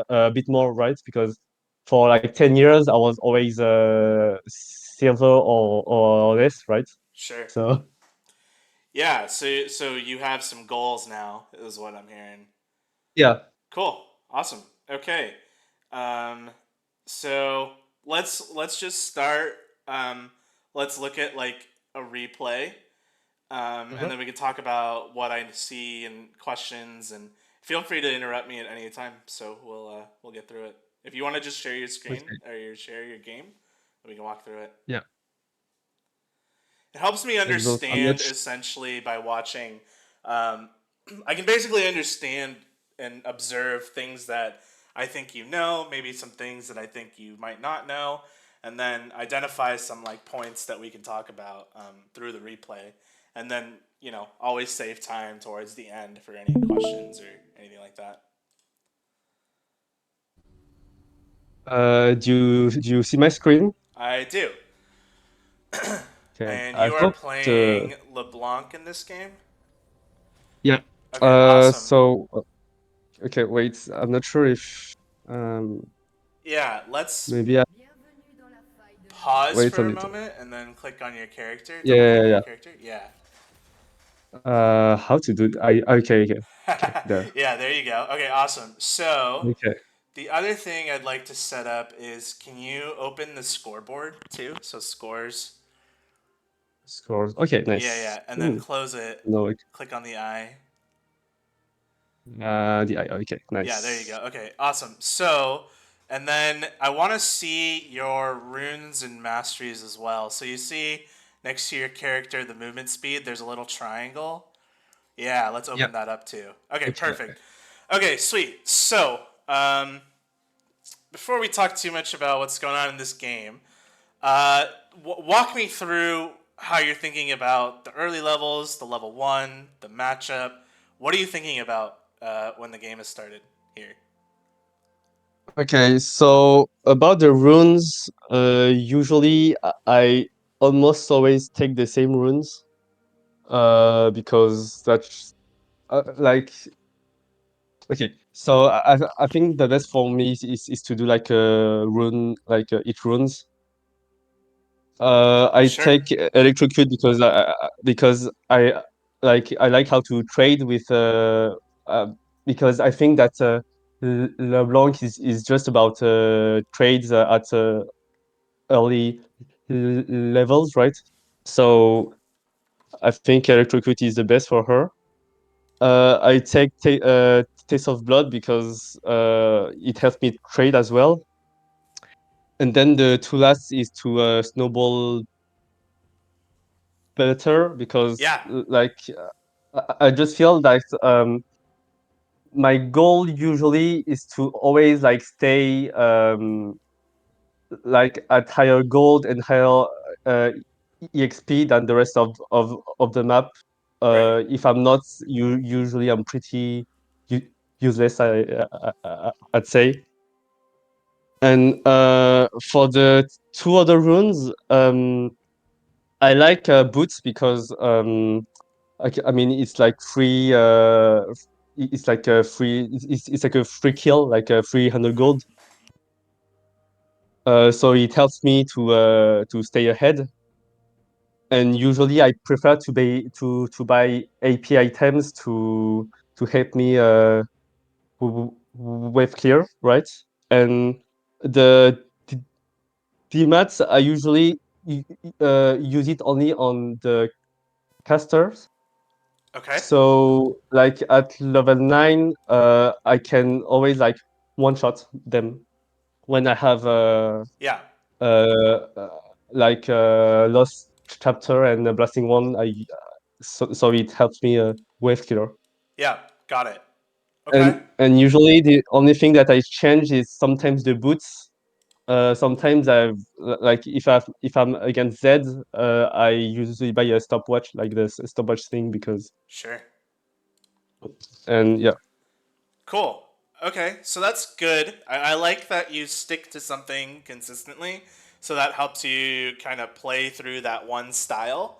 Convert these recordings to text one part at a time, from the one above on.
a bit more, right? Because for like 10 years, I was always silver or less, right? Sure. So Yeah. So you have some goals now, is what I'm hearing. yeah. Cool. Awesome. Okay. Um, so let's just start. Um, let's look at like a replay, and Mhm. then we can talk about what I see and questions. And feel free to interrupt me at any time. So we'll get through it. If you want to just share your screen Okay. or share your game, we can walk through it. Yeah. It helps me But I'm not. understand essentially by watching. Um, I can basically understand and observe things that I think you know, maybe some things that I think you might not know, and then identify some like points that we can talk about through the replay, and then always save time towards the end for any questions or anything like that. Do you see my screen? I do, Okay. and I you are hope playing LeBlanc in this game. yeah. Okay, awesome. Okay, wait. I'm not sure if um Yeah, let's maybe I pause wait a for a little. moment and then click on your character. Yeah, Double yeah, click on your yeah. character. Yeah. How to do I okay, okay. Okay, there. Yeah, there you go. Okay, awesome. So Okay. the other thing I'd like to set up is can you open the scoreboard too? So scores. Scores. Okay, Yeah, nice. yeah. And then Hmm. close it. No, like, Click on the eye. okay, Yeah, there you nice. go. Okay, awesome. So, and then I want to see your runes and masteries as well. So you see next to your character, the movement speed, there's a little triangle. Yeah, let's Yeah. open that up too. Okay, Okay. perfect. Okay, sweet. So, before we talk too much about what's going on in this game, uh, walk me through how you're thinking about the early levels, the level one, the matchup. What are you thinking about when the game has started here? Okay, so about the runes, usually I almost always take the same runes, because that's like okay. So I think the best for me is to do like a rune like each runes. I Sure. take electrocute because I like how to trade with because I think that LeBlanc is just about trades at early levels, right? So I think electrocute is the best for her. I take taste of blood because it helps me trade as well. And then the two last is to snowball better because Yeah. I just feel that my goal usually is to always like stay like at higher gold and higher uh, exp than the rest of the map. Right. If I'm not, usually I'm pretty useless, I'd say. And for the two other runes, I like boots because I mean, it's like free. It's like a free. It's like a free kill, like a 300 gold. So it helps me to stay ahead. And usually, I prefer to buy AP items to help me wave clear, right? And the mats I usually use it only on the casters. Okay. So like at level 9, I can always like one shot them when I have Yeah. uh, uh lost chapter and a blasting one. So it helps me wave killer. Yeah. Got it. Okay. And usually the only thing that I change is sometimes the boots. Sometimes like if I'm against Zed, I usually buy a stopwatch like this stopwatch thing because Sure. and yeah. Cool. Okay, so that's good. I like that you stick to something consistently, so that helps you kind of play through that one style.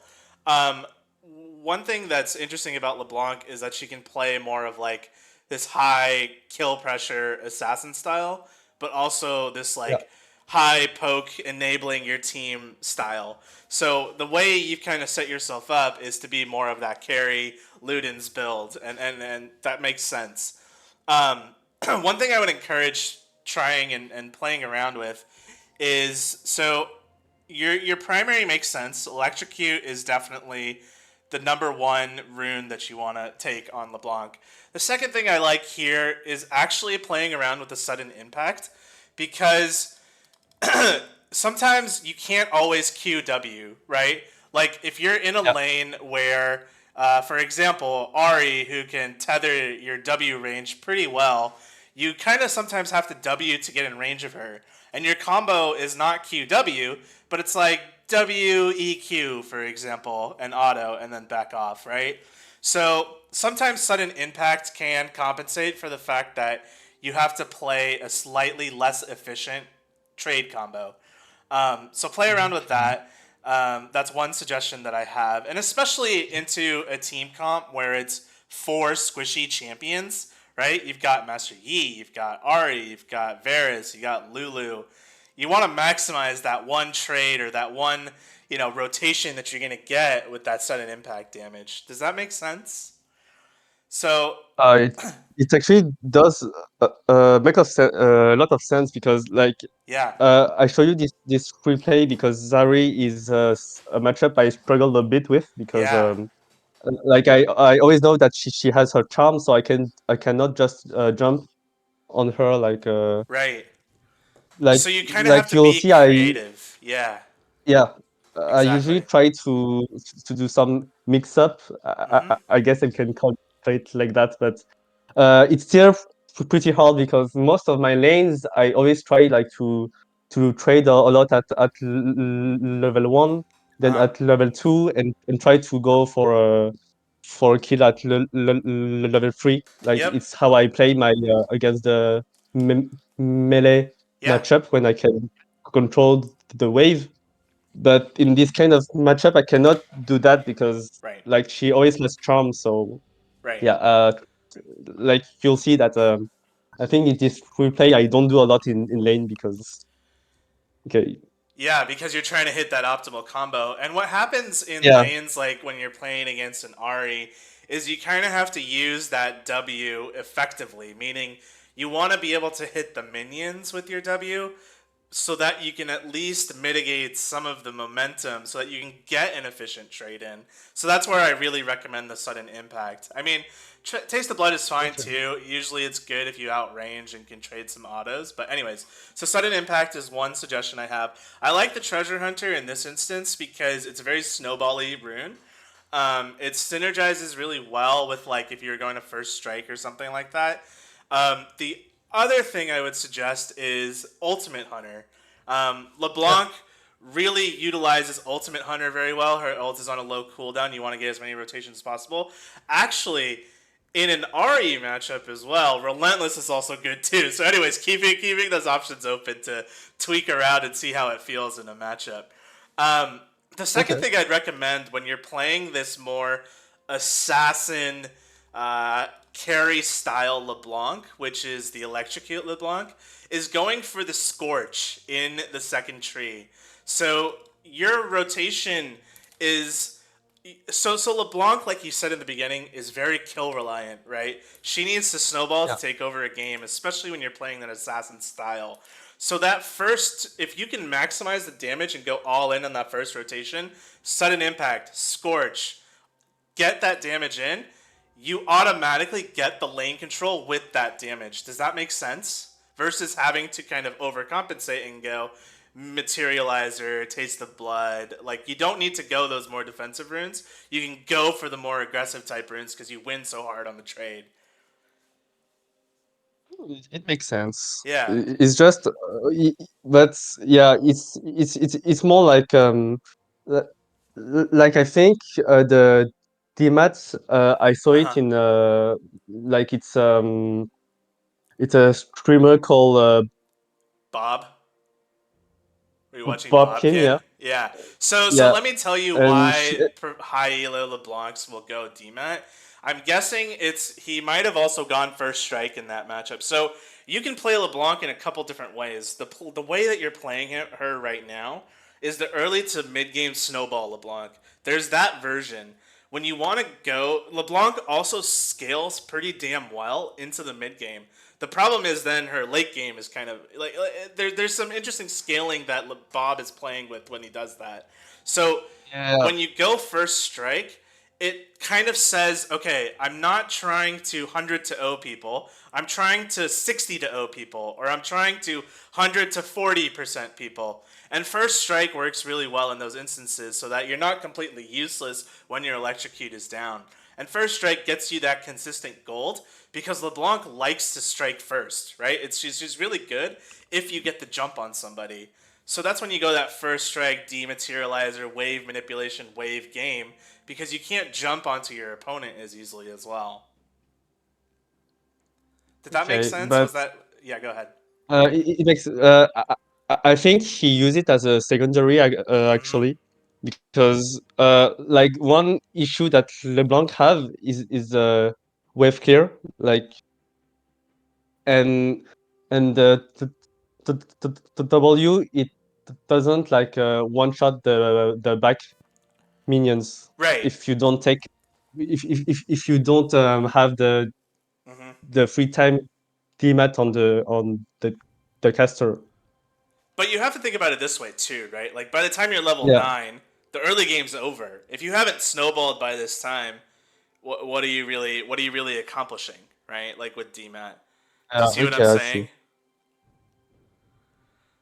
One thing that's interesting about LeBlanc is that she can play more of like this high kill pressure assassin style, but also this Yeah. like high poke enabling your team style. So the way you've kind of set yourself up is to be more of that carry Luden's build, and that makes sense. Um, one thing I would encourage trying and playing around with is so your primary makes sense. Electrocute is definitely the number one rune that you want to take on LeBlanc. The second thing I like here is actually playing around with the sudden impact because sometimes you can't always QW, right? Like if you're in a Yeah. lane where, for example, Ari, who can tether your W range pretty well, you kind of sometimes have to W to get in range of her. And your combo is not QW, but it's like W E Q, for example, and auto, and then back off, right? So sometimes sudden impact can compensate for the fact that you have to play a slightly less efficient trade combo. So play around with Okay. that. That's one suggestion that I have, and especially into a team comp where it's four squishy champions, right? You've got Master Yi, you've got Ari, you've got Varus, you got Lulu. You want to maximize that one trade or that one, rotation that you're gonna get with that sudden impact damage. Does that make sense? So It it actually does make a lot of sense because like yeah, I show you this replay because Zari is a matchup I struggled a bit with because yeah, like I always know that she has her charm, so I cannot just jump on her right. like So you kind of have like to you'll be see I creative. Yeah, yeah, I usually exactly. try to do some mix up. I guess I can call it like that, but it's still pretty hard because most of my lanes I always try like to trade a lot at level one, Uh then huh. at level two, and try to go for a kill at level three. Like Yep. it's how I play my against the melee Yeah. matchup when I can control the wave. But in this kind of matchup, I cannot do that because Right. like she always has charm. So Right. yeah, like you'll see that I think in this free play I don't do a lot in lane because okay, Yeah, because you're trying to hit that optimal combo. And what happens in yeah, lanes like when you're playing against an Ari is you kind of have to use that W effectively, meaning you want to be able to hit the minions with your W, so that you can at least mitigate some of the momentum so that you can get an efficient trade in. So that's where I really recommend the sudden impact. I mean, Taste of Blood is fine okay, too. Usually it's good if you outrange and can trade some autos. But, anyways, so sudden impact is one suggestion I have. I like the Treasure Hunter in this instance because it's a very snowbally rune. It synergizes really well with like if you're going to first strike or something like that. The other thing I would suggest is Ultimate Hunter. yeah, LeBlanc really utilizes Ultimate Hunter very well. Her ult is on a low cooldown. You want to get as many rotations as possible. Actually, in an RE matchup as well, Relentless is also good too. So, anyways, keeping those options open to tweak around and see how it feels in a matchup. Um, the second okay, thing I'd recommend when you're playing this more assassin carry style LeBlanc, which is the electrocute LeBlanc, is going for the Scorch in the second tree. So your rotation is so LeBlanc, like you said in the beginning, is very kill reliant, right? She needs to snowball to yeah. take over a game, especially when you're playing that assassin style. So that first, if you can maximize the damage and go all in on that first rotation, sudden impact, scorch, get that damage in, you automatically get the lane control with that damage. Does that make sense? Versus having to kind of overcompensate and go materializer, taste of blood. Like you don't need to go those more defensive runes. You can go for the more aggressive type runes because you win so hard on the trade. It makes sense. Yeah. It's just, but yeah, it's more like li- like I think the DMAT I saw Uh it huh. in like it's a streamer called Bob. Are you watching Bobkin, Bobkin? yeah, Yeah. So yeah, let me tell you and why high elo LeBlancs will go DMAT. I'm guessing it's he might have also gone first strike in that matchup. So you can play LeBlanc in a couple different ways. The way that you're playing her right now is the early to mid game snowball LeBlanc. There's that version. When you want to go, LeBlanc also scales pretty damn well into the mid game. The problem is then her late game is kind of there's some interesting scaling that Bob is playing with when he does that. So Yeah. when you go first strike, it kind of says, okay, I'm not trying to 100 to O people. I'm trying to 60 to O people, or I'm trying to 100 to 40% people. And first strike works really well in those instances so that you're not completely useless when your electrocute is down. And first strike gets you that consistent gold because LeBlanc likes to strike first, right? She's really good if you get the jump on somebody. So that's when you go that first strike, dematerializer, wave manipulation, wave game, because you can't jump onto your opponent as easily as well. Did that make Okay, sense? but Was that? Yeah, go ahead. it makes. I think he used it as a secondary, Mm-hmm. actually, because like one issue that LeBlanc have is wave clear, like and the W it doesn't like one shot the back minions Right. if you don't take if you don't have Mm-hmm. the free time demat on the caster. But you have to think about it this way too, right? Like by the time you're level Yeah. 9, the early game's over. If you haven't snowballed by this time, what are you really accomplishing, right? Like with DMAT. Do you see what I'm Okay, I see. saying?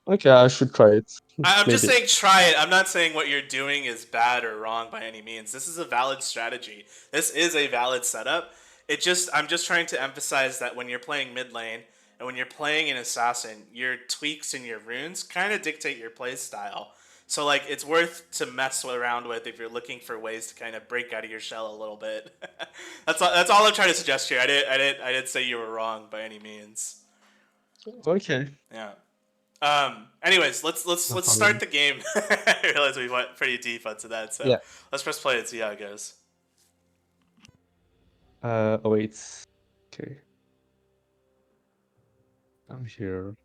Okay, I should try it. I'm just Maybe. saying try it. I'm not saying what you're doing is bad or wrong by any means. This is a valid strategy. This is a valid setup. I'm just trying to emphasize that when you're playing mid lane and when you're playing an assassin, your tweaks and your runes kind of dictate your play style. So like it's worth to mess around with if you're looking for ways to kind of break out of your shell a little bit. That's all I'm trying to suggest here. I didn't say you were wrong by any means. Okay. Yeah. Anyways, No let's start problem. the game. I realize we went pretty deep onto that, so Yeah. let's press play and see how it goes. Oh wait. Okay. I'm here.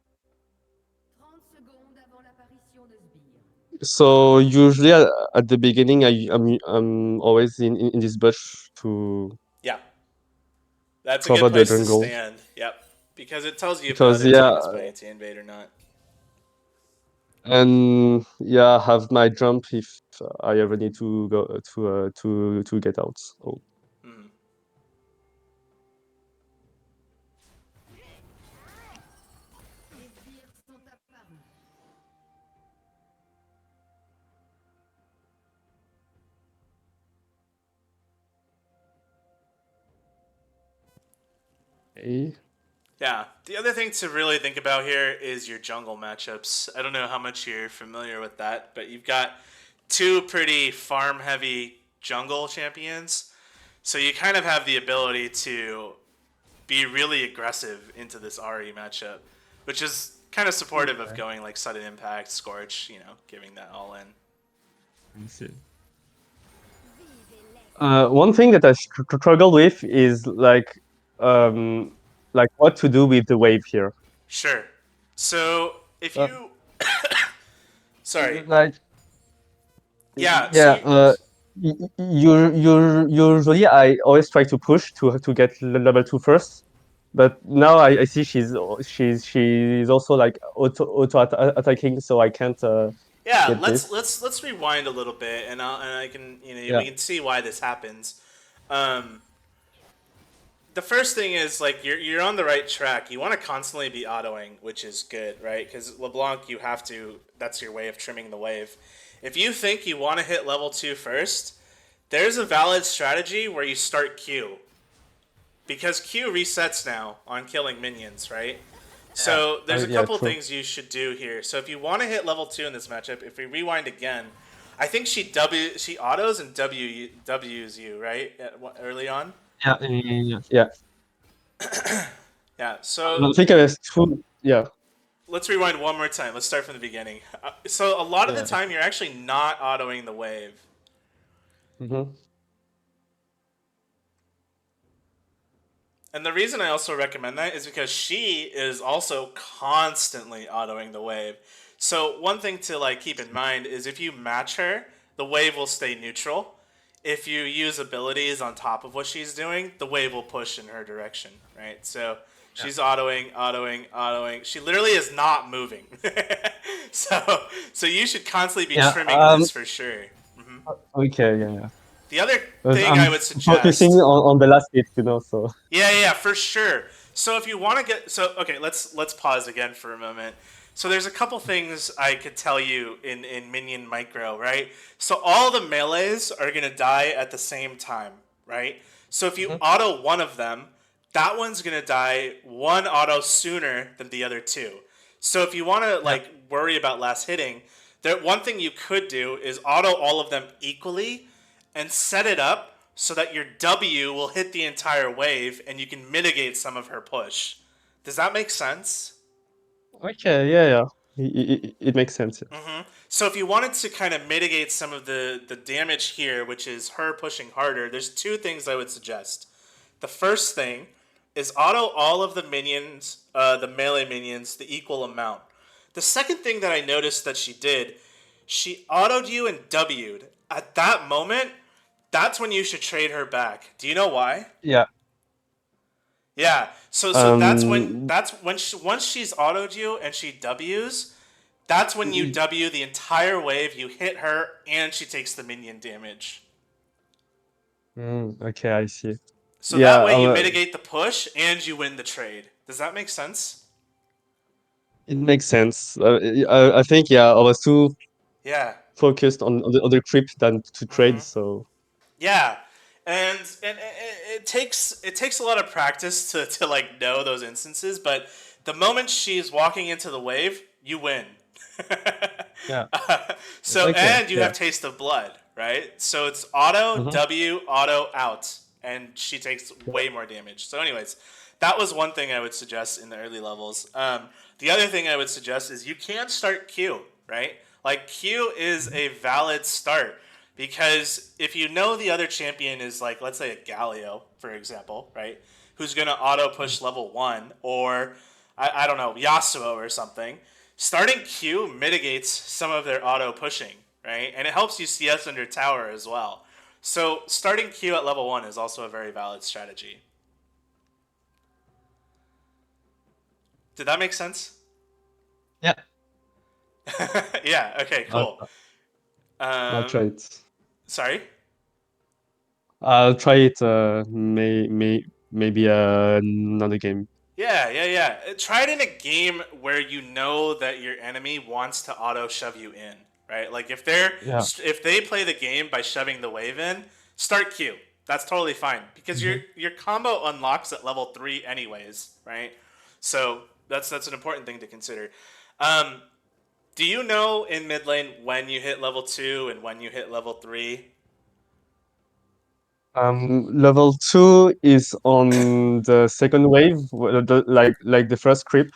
30 secondes avant l'apparition de sbires. So usually at the beginning I'm always in this bush to Yeah, that's a good cover the place to jungle stand. Yep, because it tells you if the because other yeah team is planning to invade or not. and yeah have my jump if I ever need to go to get out. Oh. Hmm. Les sbires sont apparus. Okay. Yeah, the other thing to really think about here is your jungle matchups. I don't know how much you're familiar with that, but you've got two pretty farm heavy jungle champions. So you kind of have the ability to be really aggressive into this RE matchup, which is kind of supportive of Yeah, going like sudden impact, scorch, giving that all in. I see. One thing that I struggle with is like what to do with the wave here. Sure. So if Uh, you, sorry, like yeah. So yeah, you, usually I always try to push to get level 2 first, but now I see she's also like attacking, so I can't yeah. get this. Let's rewind a little bit, and I can Yeah, we can see why this happens. Um, the first thing is like you're on the right track. You want to constantly be autoing, which is good, right? Because LeBlanc, you have to. That's your way of trimming the wave. If you think you want to hit level 2 first, there's a valid strategy where you start Q because Q resets now on killing minions, right? yeah, So there's a yeah, couple true. things you should do here. So if you want to hit level 2 in this matchup, if we rewind again, I think she autos and W's you right early on. Yeah, yeah. Yeah. I So think I was too. Yeah, let's rewind one more time. Let's start from the beginning. So a lot of the yeah. time, you're actually not autoing the wave. Hmm. And the reason I also recommend that is because she is also constantly autoing the wave. So one thing to like keep in mind is if you match her, the wave will stay neutral. If you use abilities on top of what she's doing, the wave will push in her direction, right? So Yeah. she's autoing, autoing, autoing. She literally is not moving. So you should constantly be Yeah. trimming this for sure. Okay. Yeah. Yeah. The other Because thing I I'm would focusing suggest. on the last hit, you know. So Yeah, yeah, yeah, for sure. So if you want to get okay, let's pause again for a moment. So there's a couple things I could tell you in Minion Micro, right? So all the melees are gonna die at the same time, right? So if you Mhm. auto one of them, that one's gonna die one auto sooner than the other two. So if you want to Yeah. like worry about last hitting, that one thing you could do is auto all of them equally and set it up so that your W will hit the entire wave and you can mitigate some of her push. Does that make sense? Okay. Yeah. Yeah. It makes sense. Yeah. So if you wanted to kind of mitigate some of the damage here, which is her pushing harder, there's two things I would suggest. The first thing is auto all of the minions, the melee minions, the equal amount. The second thing that I noticed that she did, she autoed you and W'd. At that moment, that's when you should trade her back. Do you know why? Yeah. Yeah. So Um. that's when once she's autoed you and she W's, that's when you y- W the entire wave, you hit her, and she takes the minion damage. Okay. I see. So that Yeah. way you mitigate the push and you win the trade. Does that make sense? It makes sense. I think yeah. I was too Yeah. focused on the other trip than to trade. So Yeah. And it takes a lot of practice to like know those instances, but the moment she's walking into the wave, you win. yeah. So Okay. and you Yeah. have taste of blood, right? So it's auto Mm-hmm. W auto out, and she takes way more damage. So, anyways, that was one thing I would suggest in the early levels. The other thing I would suggest is you can start Q, right? Like Q is a valid start because if you know the other champion is like, let's say a Galio, for example, right? Who's gonna auto push level one, or I don't know, Yasuo or something. Starting Q mitigates some of their auto pushing, right? And it helps you CS under tower as well. So starting Q at level one is also a very valid strategy. Did that make sense? Yeah. Yeah. Okay. I'll, Cool. I'll try Um, it. sorry. I'll try it. Maybe another game. Yeah, yeah, yeah. Try it in a game where you know that your enemy wants to auto shove you in, right? Like Yeah. if they play the game by shoving the wave in, start Q. That's totally fine because Hmm. your combo unlocks at level 3 anyways, right? So that's an important thing to consider. Um, do you know in mid lane when you hit level 2 and when you hit level 3? Level two is on the second wave, like the first creep.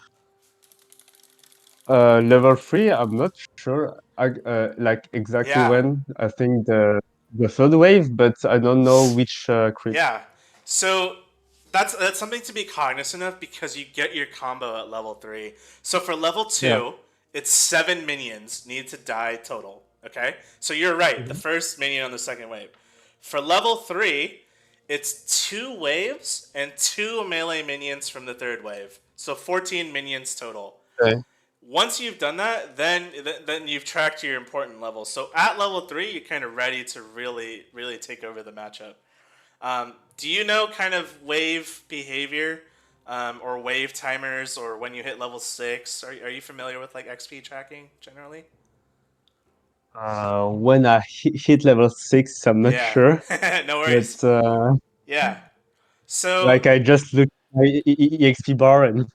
Level three, I'm not sure. Like exactly Yeah, when. I think the third wave, but I don't know which creep. yeah. So that's something to be cognizant of because you get your combo at level 3. So for level Yeah. 2, it's 7 minions need to die total. Okay? So you're right, the Mhm. first minion on the second wave. For level 3, it's 2 waves and 2 melee minions from the third wave. So 14 minions total. Okay. Once you've done that, then you've tracked your important levels. So at level 3, you're kind of ready to really take over the matchup. Do you know kind of wave behavior, or wave timers, or when you hit level 6? Are you familiar with like XP tracking generally? When I hit level six, I'm not Yeah, sure, no worries. but Yeah. So like I just looked at my EXP bar and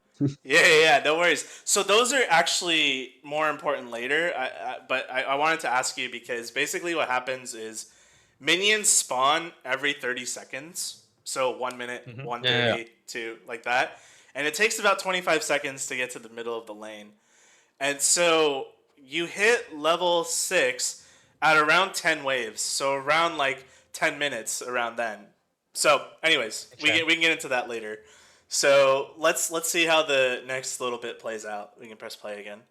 yeah, yeah, yeah, no worries. So those are actually more important later. But I wanted to ask you because basically what happens is minions spawn every 30 seconds. So 1 minute, Mhm. Yeah, yeah. 1:30, two like that, and it takes about 25 seconds to get to the middle of the lane. And so you hit level 6 at around 10 waves. So around like 10 minutes around then. So, anyways, Okay. we can get into that later. So let's see how the next little bit plays out. We can press play again.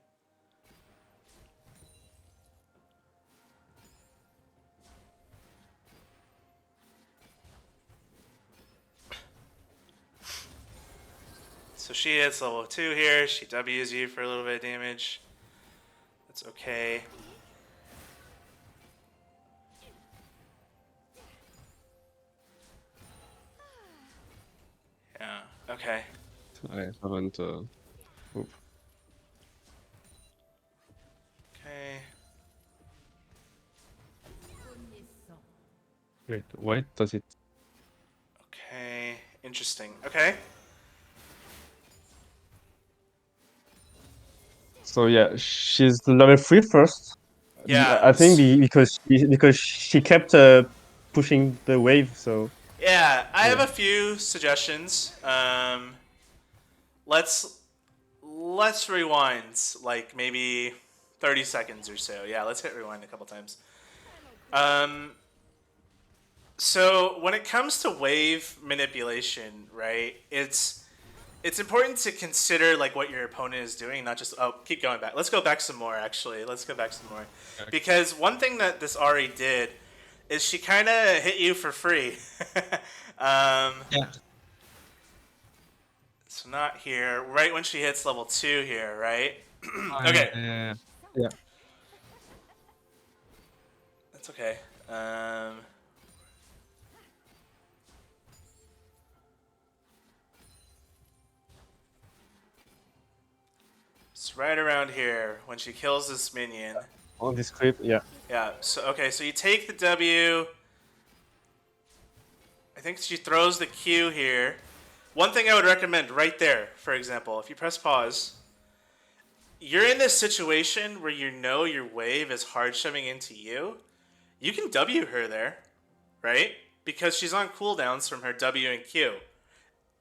So she hits level 2 here. She W's you for a little bit of damage. That's okay. Yeah, okay. I haven't. Oop. Okay. Wait, why does it? Okay. Interesting. Okay. So yeah, she's level 3 first. Yeah. I think because she kept pushing the wave. So Yeah, I have yeah. a few suggestions. Let's rewind like maybe 30 seconds or so. Yeah, let's hit rewind a couple times. Um, so when it comes to wave manipulation, right? It's important to consider like what your opponent is doing, not just keep going back. Let's go back some more actually. Let's go back some more. Okay. Because one thing that this Ari did is she kind of hit you for free. Yeah. So not here, right when she hits level 2 here, right? Oh, Okay, yeah. that's okay. It's right around here when she kills this minion. On this clip, yeah. Yeah, so okay, so you take the W. I think she throws the Q here. One thing I would recommend right there, for example, if you press pause, you're in this situation where you know your wave is hard shoving into you. You can W her there, right? Because she's on cooldowns from her W and Q.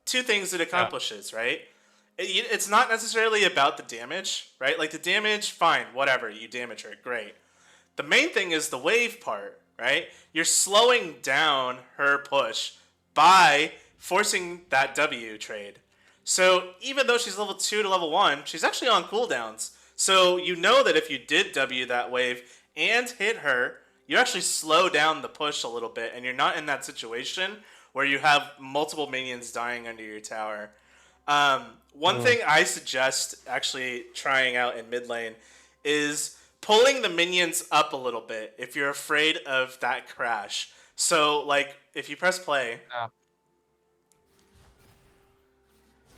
Two things it Yeah. accomplishes, right? It's not necessarily about the damage, right? Like the damage, fine, whatever, you damage her, great. The main thing is the wave part, right? You're slowing down her push by forcing that W trade. So even though she's level 2 to level 1, she's actually on cooldowns. So you know that if you did W that wave and hit her, you actually slow down the push a little bit, and you're not in that situation where you have multiple minions dying under your tower. One Oh, thing I suggest actually trying out in mid lane is pulling the minions up a little bit if you're afraid of that crash. So, like, if you press play. yeah.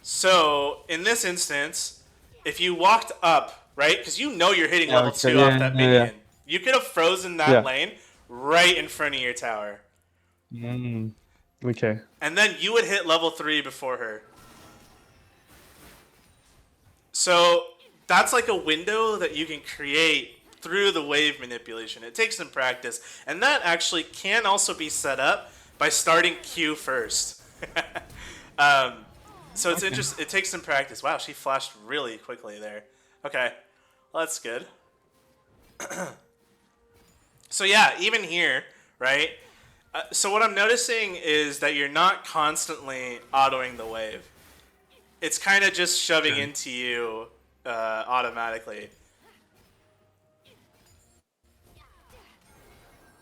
So, in this instance, if you walked up, right, because you know you're hitting Yeah. level Okay. 2 off Yeah. that Yeah. Yeah. minion, you could have frozen that Yeah. lane right in front of your tower. Mm. Okay. And then you would hit level 3 before her. So that's like a window that you can create through the wave manipulation. It takes some practice, and that actually can also be set up by starting Q first. um, so it's Okay. interesting. It takes some practice. Wow, she flashed really quickly there. Okay, well, that's good. So yeah, even here, right? So what I'm noticing is that you're not constantly autoing the wave. It's kind of just shoving Okay. into you automatically.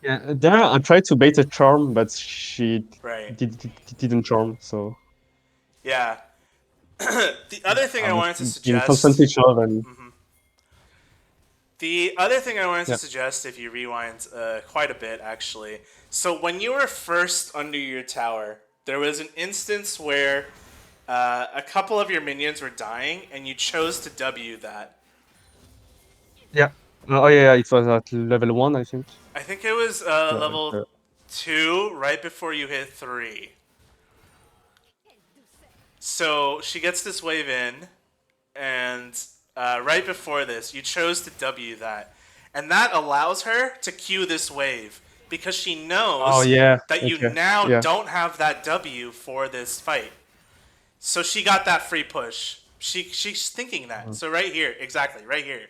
Yeah. There, I tried to bait a charm, but she Right. didn't charm. So Yeah. The other thing I I'm wanted to being constantly suggest. shove and The other thing I wanted to yeah. suggest, if you rewind quite a bit, actually. So when you were first under your tower, there was an instance where a couple of your minions were dying, and you chose to W that. Yeah. Oh yeah. It was at level 1, I think. I think it was The, level the 2, right before you hit 3. So she gets this wave in, and right before this, you chose to W that. And that allows her to Q this wave because she Oh knows yeah. that you Okay. now Yeah. don't have that W for this fight. So she got that free push. She's thinking that. So right here, exactly, right here.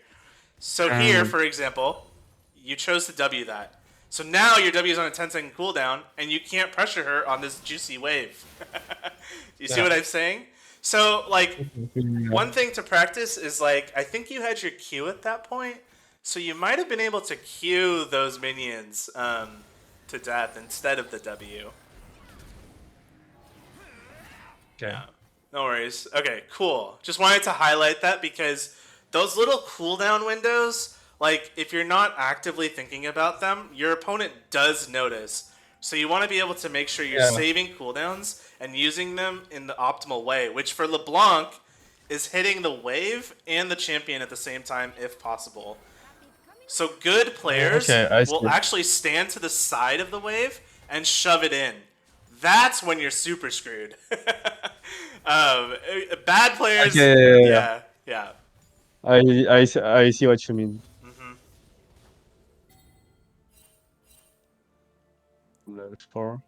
So here, Um. for example, you chose to W that. So now your W is on a 10-second cooldown, and you can't pressure her on this juicy wave. You see Yeah. what I'm saying? So, like, Yeah. one thing to practice is, like, I think you had your Q at that point, so you might have been able to Q those minions to death instead of the W. Okay. Yeah. No worries. Okay, cool. Just wanted to highlight that because those little cooldown windows, like if you're not actively thinking about them, your opponent does notice. So you want to be able to make sure you're Yeah. saving cooldowns and using them in the optimal way, which for LeBlanc is hitting the wave and the champion at the same time if possible. So good players Okay, I will see. actually stand to the side of the wave and shove it in. That's when you're super screwed. Bad players, Okay, yeah, yeah, yeah. yeah, yeah. I see what you mean. Level 4.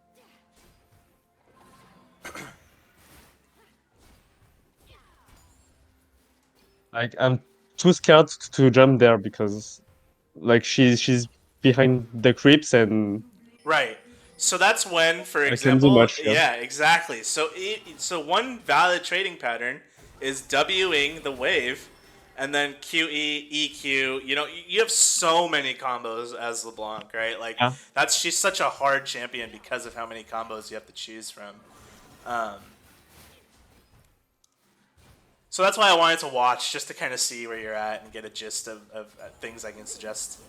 Like I'm too scared to jump there because like she's behind the creeps and Right. So that's when, for I can do example, much. Yeah. yeah, exactly. So one valid trading pattern is Wing the wave, and then QE, EQ. You know, you have so many combos as LeBlanc, right? Like Yeah. she's such a hard champion because of how many combos you have to choose from. Um, so that's why I wanted to watch just to kind of see where you're at and get a gist of things I can suggest.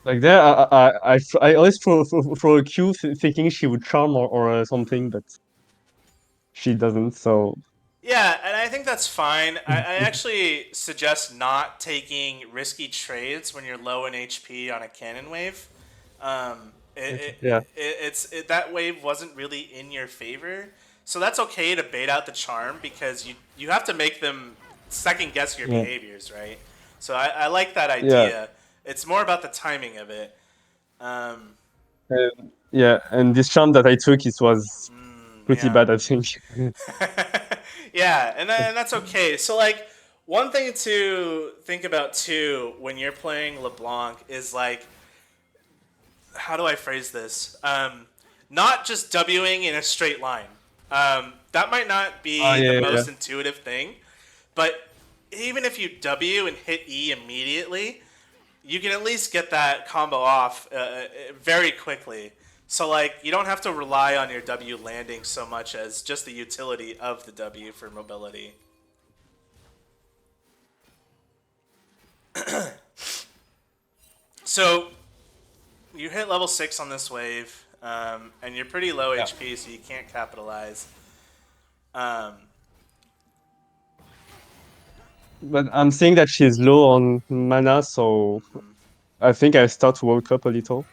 Like there, I always throw a Q thinking she would charm or something, but she doesn't. So Yeah, and I think that's fine. I actually suggest not taking risky trades when you're low in HP on a cannon wave. okay, yeah, That wave wasn't really in your favor, so that's okay to bait out the charm because you have to make them second guess your yeah, behaviors, right? So I like that yeah, idea. It's more about the timing of it. Um, yeah. And this charm that I took, it was pretty yeah. bad, I think. Yeah, and that's okay. So like one thing to think about too when you're playing LeBlanc is like how do I phrase this? Not just Wing in a straight line. That might not Oh be yeah, the yeah, yeah. most intuitive thing, but even if you W and hit E immediately, you can at least get that combo off very quickly. So like you don't have to rely on your W landing so much as just the utility of the W for mobility. So you hit level 6 on this wave, and you're pretty low Yeah. HP, so you can't capitalize. Um, But I'm seeing that she's low on mana, so I think I start to woke up a little.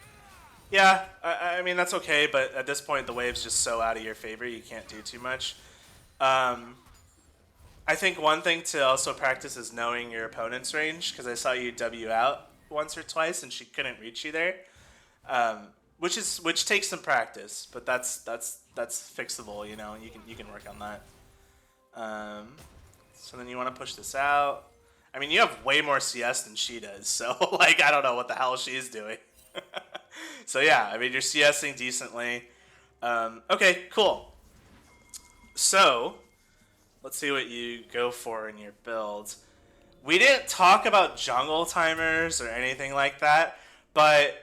yeah, I mean that's okay, but at this point the wave's just so out of your favor you can't do too much. Um, I think one thing to also practice is knowing your opponent's range because I saw you W out once or twice and she couldn't reach you there, which takes some practice, but that's fixable. You know, you can work on that. Um, so then you want to push this out. I mean, you have way more CS than she does, so like I don't know what the hell she's doing. So yeah, I mean you're CSing decently. Okay, cool. So let's see what you go for in your build. We didn't talk about jungle timers or anything like that, but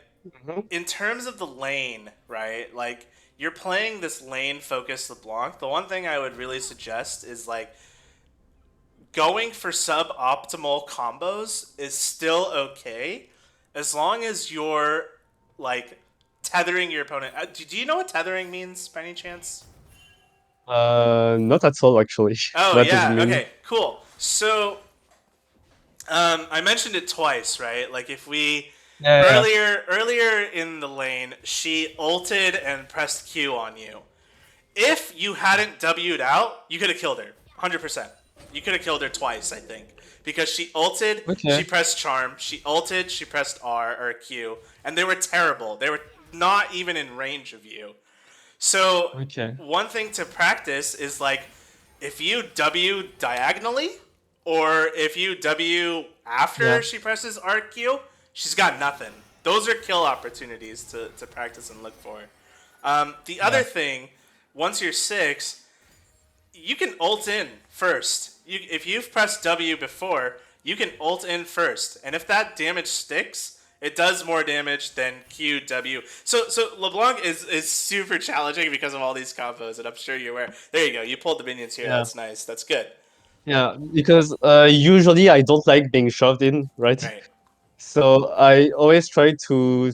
Mhm. in terms of the lane, right? Like you're playing this lane focused LeBlanc. The one thing I would really suggest is like going for suboptimal combos is still okay as long as you're like tethering your opponent. Do you know what tethering means by any chance? Not at all actually. Oh What does it yeah. mean? Okay. Cool. So I mentioned it twice, right? Like if we Yeah, yeah, yeah. earlier in the lane, she ulted and pressed Q on you. If you hadn't W'd out, you could have killed her. 100%. You could have killed her twice, I think. Because she ulted, Okay, she pressed charm, she ulted, she pressed R or Q, and they were terrible. They were not even in range of you. So, okay. one thing to practice is like if you W diagonally, or if you W after Yeah, she presses RQ, she's got nothing. Those are kill opportunities to practice and look for. The other yeah. thing, once you're 6, you can ult in first. If you've pressed W before, you can ult in first, and if that damage sticks, it does more damage than QW. So LeBlanc is super challenging because of all these combos, and I'm sure you're aware. There you go. You pulled the minions here. Yeah. That's nice. That's good. Yeah, because usually I don't like being shoved in, right? Right. So I always try to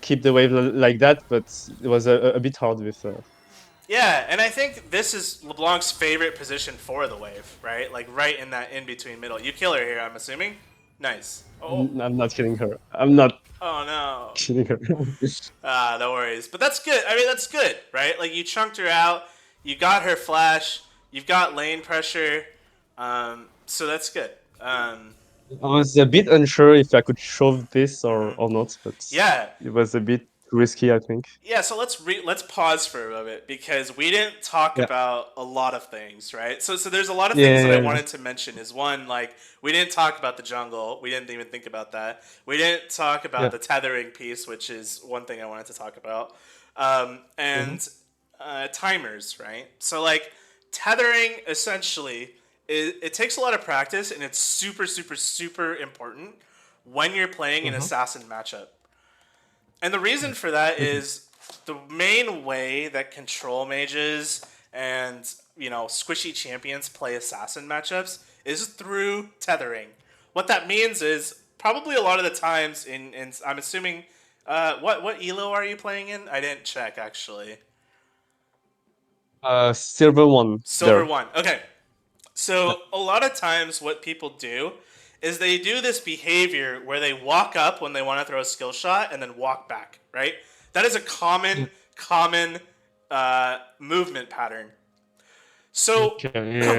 keep the wave like that, but it was a bit hard with. Yeah, and I think this is LeBlanc's favorite position for the wave, right? Like right in that in between middle. You kill her here, I'm assuming. Nice. Oh, I'm not kidding her. I'm not oh no. kidding her. Ah, no worries. But that's good. I mean, that's good, right? Like you chunked her out. You got her flash. You've got lane pressure. So that's good. I was a bit unsure if I could shove this or not, but Yeah, it was a bit risky, I think. yeah, so let's pause for a moment because we didn't talk Yeah. about a lot of things, right? So there's a lot of things that I Yeah. wanted to mention. Is one, like, we didn't talk about the jungle. We didn't even think about that. We didn't talk about Yeah. the tethering piece, which is one thing I wanted to talk about. Mhm. And timers, right? So like tethering essentially it takes a lot of practice and it's super super super important when you're playing an Mhm. assassin matchup. And the reason for that Mhm. is the main way that control mages and squishy champions play assassin matchups is through tethering. What that means is probably a lot of the times in I'm assuming what elo are you playing in? I didn't check actually. Silver one Silver there. one. Okay. Yeah. So a lot of times what people do is they do this behavior where they walk up when they want to throw a skill shot and then walk back, right? That is a Yeah. common movement pattern. So Okay.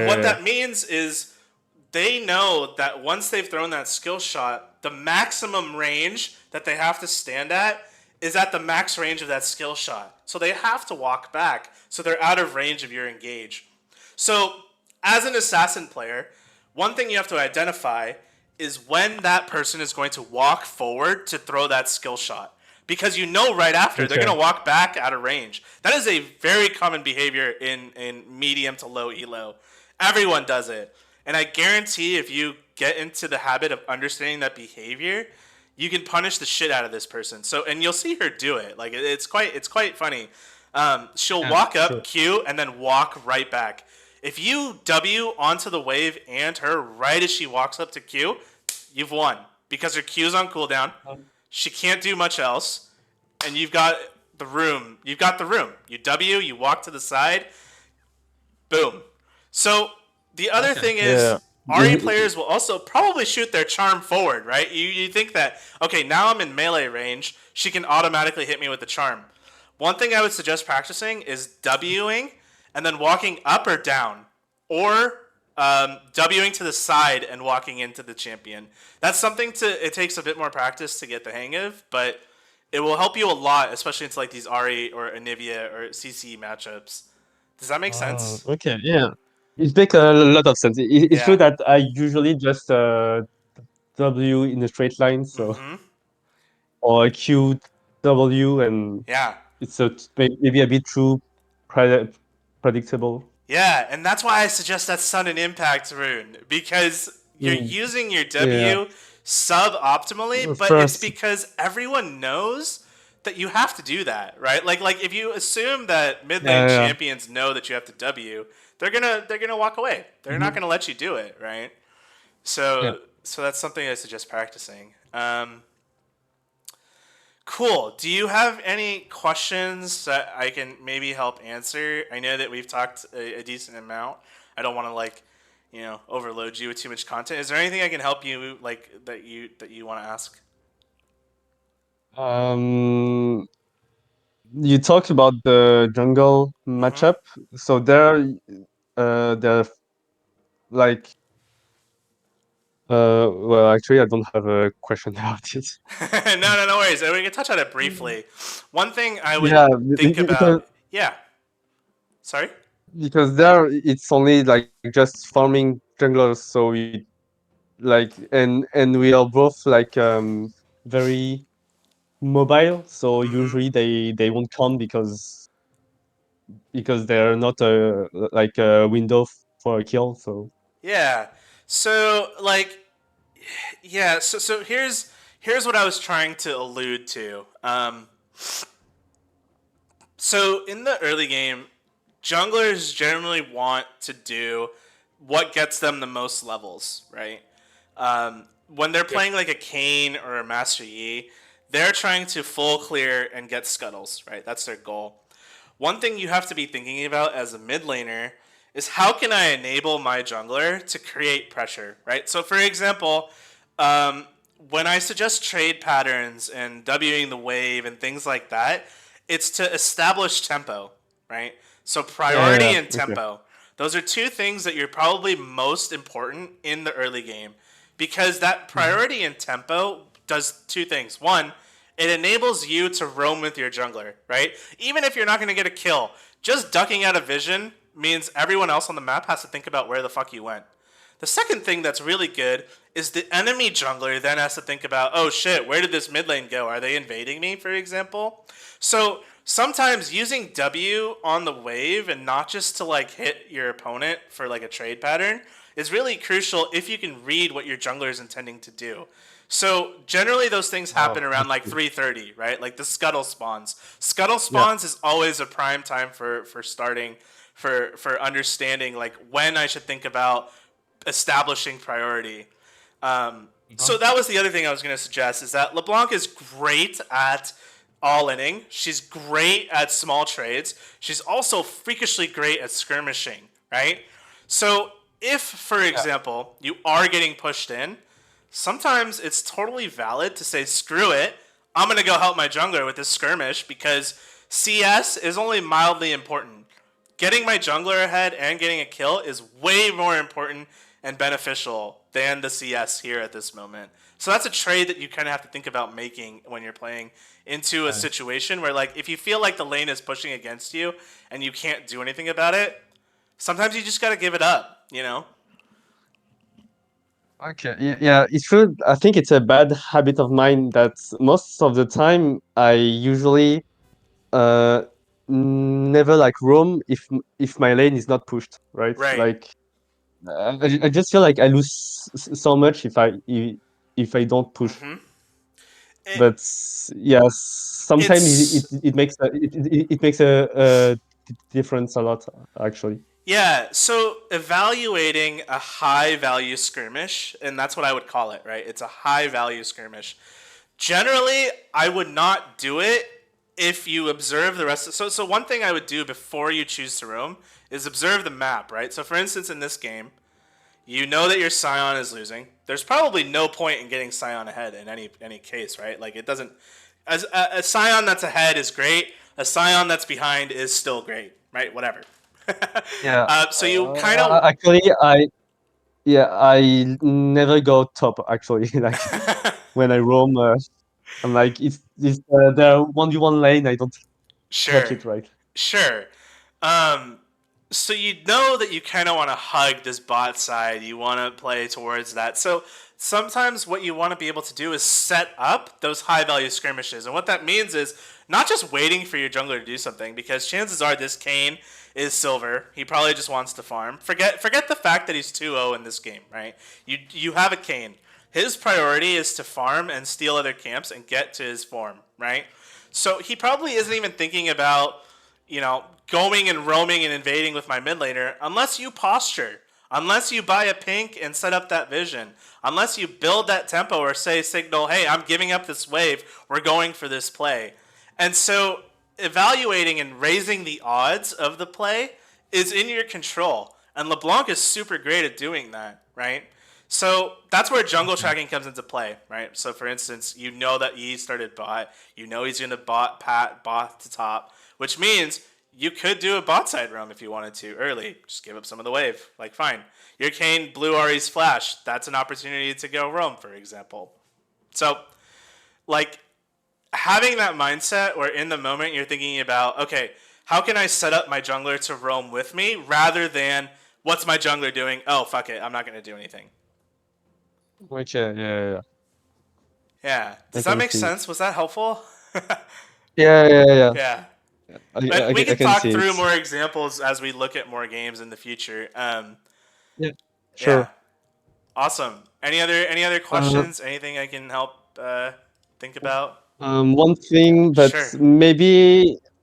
what Yeah. that means is they know that once they've thrown that skill shot, the maximum range that they have to stand at is at the max range of that skill shot. So they have to walk back. So they're out of range of your engage. So, as an assassin player, one thing you have to identify is when that person is going to walk forward to throw that skill shot. Because you know right after they're Okay. going to walk back out of range. That is a very common behavior in medium to low elo. Everyone does it. And I guarantee if you get into the habit of understanding that behavior, you can punish the shit out of this person. So, and you'll see her do it. Like it's quite funny. She'll Yeah. walk up, Sure. Q, and then walk right back. If you W onto the wave and her right as she walks up to Q, you've won because her Q's on cooldown. She can't do much else, and you've got the room. You've got the room. You W, you walk to the side, boom. So the other Okay. thing Yeah. is RE players will also probably shoot their charm forward, right? You think that, okay, now I'm in melee range, she can automatically hit me with the charm. One thing I would suggest practicing is Wing and then walking up or down, or Wing to the side and walking into the champion. That's something it takes a bit more practice to get the hang of, but it will help you a lot, especially into like these RE or Anivia or CC matchups. Does that make Oh, sense? okay. Yeah. It makes a lot of sense. It's true Yeah. that I usually just W in a straight line, so Mm-hmm. or Q W, and Yeah. it's maybe a bit too pre predictable. Yeah, and that's why I suggest that Sudden Impact rune because you're Mm. using your Yeah. W suboptimally, but it's First. because everyone knows that you have to do that, right? Like if you assume that mid lane Yeah. champions know that you have to W, they're gonna walk away. They're not Mhm. gonna let you do it, right? Yeah. So that's something I suggest practicing. Cool. Do you have any questions that I can maybe help answer? I know that we've talked a decent amount. I don't want to overload you with too much content. Is there anything I can help you like that you want to ask? Um, you talked about the jungle Mm-hmm. matchup. So there, like, well, actually, I don't have a question about it. No worries. We can touch on it briefly. One thing I would Yeah, think about. because Yeah. Sorry. because there it's only like just farming junglers, so it like and we are both like very mobile, so Mm-hmm. usually they won't come because they're not like a window for a kill. So Yeah. So like, yeah. So here's what I was trying to allude to. So in the early game, junglers generally want to do what gets them the most levels, right? When they're yep. playing like a Kane or a Master Yi, they're trying to full clear and get scuttles, right? That's their goal. One thing you have to be thinking about as a mid laner is how can I enable my jungler to create pressure, right? So, for example, um, when I suggest trade patterns and Wing the wave and things like that, it's to establish tempo, right? So, Yeah, priority yeah, and okay. tempo. Those are two things that you're probably most important in the early game because that Mhm. priority and tempo does two things. One, it enables you to roam with your jungler, right? Even if you're not going to get a kill, just ducking out of vision means everyone else on the map has to think about where the fuck you went. The second thing that's really good is the enemy jungler then has to think about, oh shit, where did this mid lane go? Are they invading me, for example? So sometimes using W on the wave and not just to like hit your opponent for like a trade pattern is really crucial if you can read what your jungler is intending to do. So generally those things happen Oh, around that's like true. 3:30, right? Like the scuttle spawns. Scuttle Yeah. spawns is always a prime time for starting for understanding like when I should think about establishing priority. So Uh-huh. that was the other thing I was going to suggest is that LeBlanc is great at all inning. She's great at small trades. She's also freakishly great at skirmishing, right? So if, for Yeah. example, you are getting pushed in, sometimes it's totally valid to say, screw it, I'm going to go help my jungler with this skirmish because CS is only mildly important. Getting my jungler ahead and getting a kill is way more important and beneficial than the CS here at this moment. So that's a trade that you kind of have to think about making when you're playing into a Uh, situation where, like, if you feel like the lane is pushing against you and you can't do anything about it, sometimes you just got to give it up, you know? okay. Yeah, yeah, it's true. I think it's a bad habit of mine that most of the time I usually uh never like roam if my lane is not pushed, right? Right. Like I just feel like I lose so much if I don't push. Mm-hmm. It, But yeah, sometimes it's it makes a difference a lot actually. Yeah, so evaluating a high value skirmish, and that's what I would call it, right? It's a high value skirmish. Generally, I would not do it if you observe the rest of so one thing I would do before you choose to roam is observe the map, right? So for instance in this game, you know that your Scion is losing. There's probably no point in getting Scion ahead in any case, right? Like it doesn't as a Scion that's ahead is great. A Scion that's behind is still great, right? Whatever. Yeah. So you kind of Actually, I never go top actually. Like when I roam, I'm like it's the 1v1 lane. I don't touch sure, it, right? sure. Um, so you know that you kind of want to hug this bot side. You want to play towards that. So sometimes what you want to be able to do is set up those high value skirmishes. And what that means is not just waiting for your jungler to do something, because chances are this Kane is silver. He probably just wants to farm. Forget the fact that he's 2-0 in this game, right? You have a Kane. His priority is to farm and steal other camps and get to his form, right? So he probably isn't even thinking about, going and roaming and invading with my mid laner unless you posture, unless you buy a pink and set up that vision, unless you build that tempo or say signal, hey, I'm giving up this wave, we're going for this play. And so evaluating and raising the odds of the play is in your control. And LeBlanc is super great at doing that, right? So that's where jungle Okay. tracking comes into play, right? So for instance, you know that he started bot, you know he's gonna bot to top, which means you could do a bot side roam if you wanted to early. Just give up some of the wave. Like fine. Your Kane blew Ari's flash. That's an opportunity to go roam, for example. So like having that mindset where in the moment you're thinking about, okay, how can I set up my jungler to roam with me rather than what's my jungler doing? Oh, fuck it, I'm not going to do anything. Okay, yeah, Yeah. I Does that can make see. sense? Was that helpful? Yeah. Yeah. But we I can can talk see it. through more examples as we look at more games in the future. Yeah, Yeah. sure. Awesome. Any other Uh, questions? Anything I can help think about? one thing, but Sure.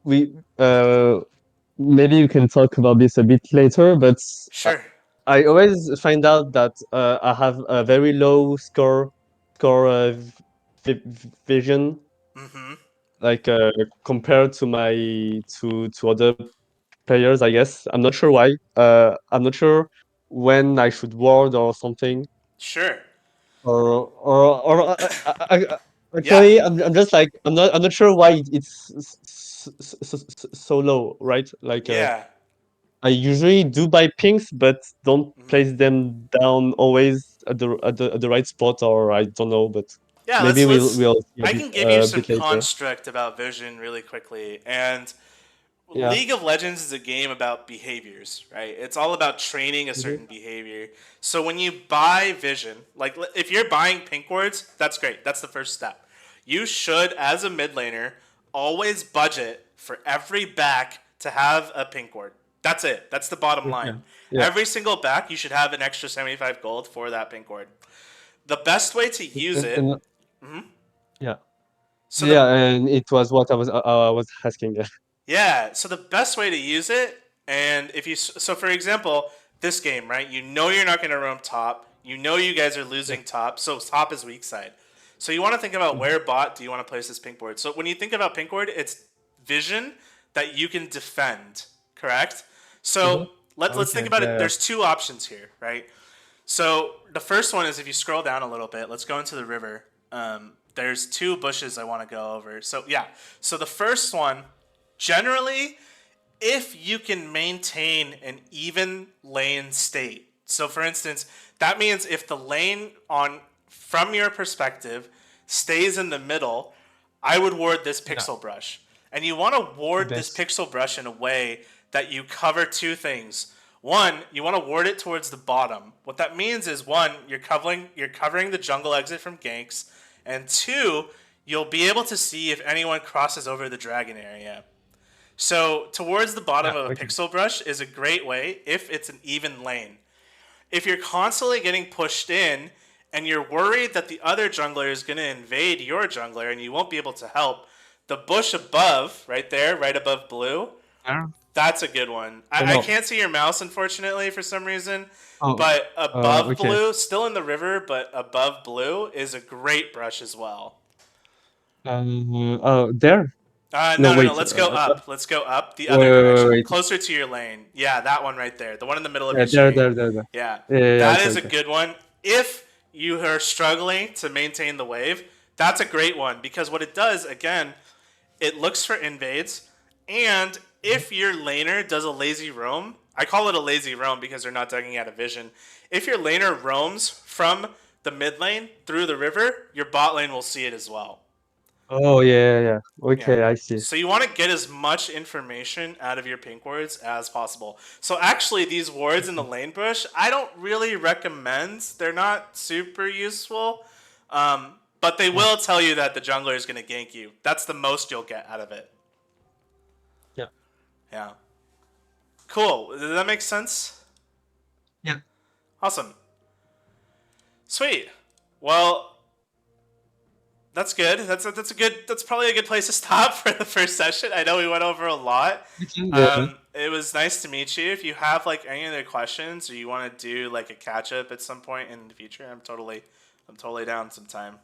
we maybe you can talk about this a bit later, but Sure. I always find out that I have a very low score vision, Mm-hmm. like compared to my to other players. I guess I'm not sure why. I'm not sure when I should ward or something, Sure. or Yeah. actually I'm just like I'm not sure why it's so low, right? Like Yeah. I usually do buy pinks, but don't Mm-hmm. place them down always at the right spot, or I don't know. But Yeah. maybe Let's. we'll see I can give you a some bit later. construct about vision really quickly, and Yeah. League of Legends is a game about behaviors, right? It's all about training a Hmm. certain behavior. So when you buy Vision, like if you're buying pink wards, that's great. That's the first step. You should, as a mid laner, always budget for every back to have a pink ward. That's it. That's the bottom line. Okay. Yeah. Every single back, you should have an extra 75 gold for that pink ward. The best way to use it. And yeah. So the Yeah, and it was what I was asking. Yeah, so the best way to use it, and if you so for example, this game, right? You know you're not going to roam top. You know you guys are Yeah. losing top, so top is weak side. So you want to think about Hmm. where bot do you want to place this pink board. So when you think about pink board, it's vision that you can defend, correct? Hmm. So let's think Okay. about it. Yeah. There's two options here, right? So the first one is if you scroll down a little bit, let's go into the river. There's two bushes I want to go over. So yeah, so the first one, generally, if you can maintain an even lane state. So for instance, that means if the lane on from your perspective stays in the middle, I would ward this Yeah. pixel brush. And you want to ward this Best. pixel brush in a way that you cover two things. One, you want to ward it towards the bottom. What that means is one, you're covering the jungle exit from ganks, and two, you'll be able to see if anyone crosses over the dragon area. So towards the bottom Yeah. of a Okay. pixel brush is a great way if it's an even lane. If you're constantly getting pushed in and you're worried that the other jungler is going to invade your jungler and you won't be able to help, the bush above, right there, right above blue, Yeah. that's a good one. I No. can't see your mouse, unfortunately, for some reason, Oh. but above Okay. blue, still in the river, but above blue is a great brush as well. Oh, there? No, No. wait. Let's go up. Let's go up the other Wait, direction, wait. closer to your lane. Yeah, that one right there, the one in the middle of Yeah, your screen. there. Yeah, Yeah. that Okay, is a okay. good one. If you are struggling to maintain the wave, that's a great one because what it does, again, it looks for invades, and Mhm. if your laner does a lazy roam, I call it a lazy roam because they're not taking out a vision. If your laner roams from the mid lane through the river, your bot lane will see it as well. Oh, yeah. Yeah. Okay, I see. So you want to get as much information out of your pink wards as possible. So actually, these wards in the Okay. lane bush, I don't really recommend. They're not super useful, but they Yeah. will tell you that the jungler is going to gank you. That's the most you'll get out of it. Yeah. Yeah. Cool. Does that make sense? Yeah. Awesome. Sweet. Well, that's good. That's a good. That's probably a good place to stop for the first session. I know we went over a lot. Okay, yeah. It was nice to meet you. If you have like any other questions or you want to do like a catch up at some point in the future, I'm totally down sometime.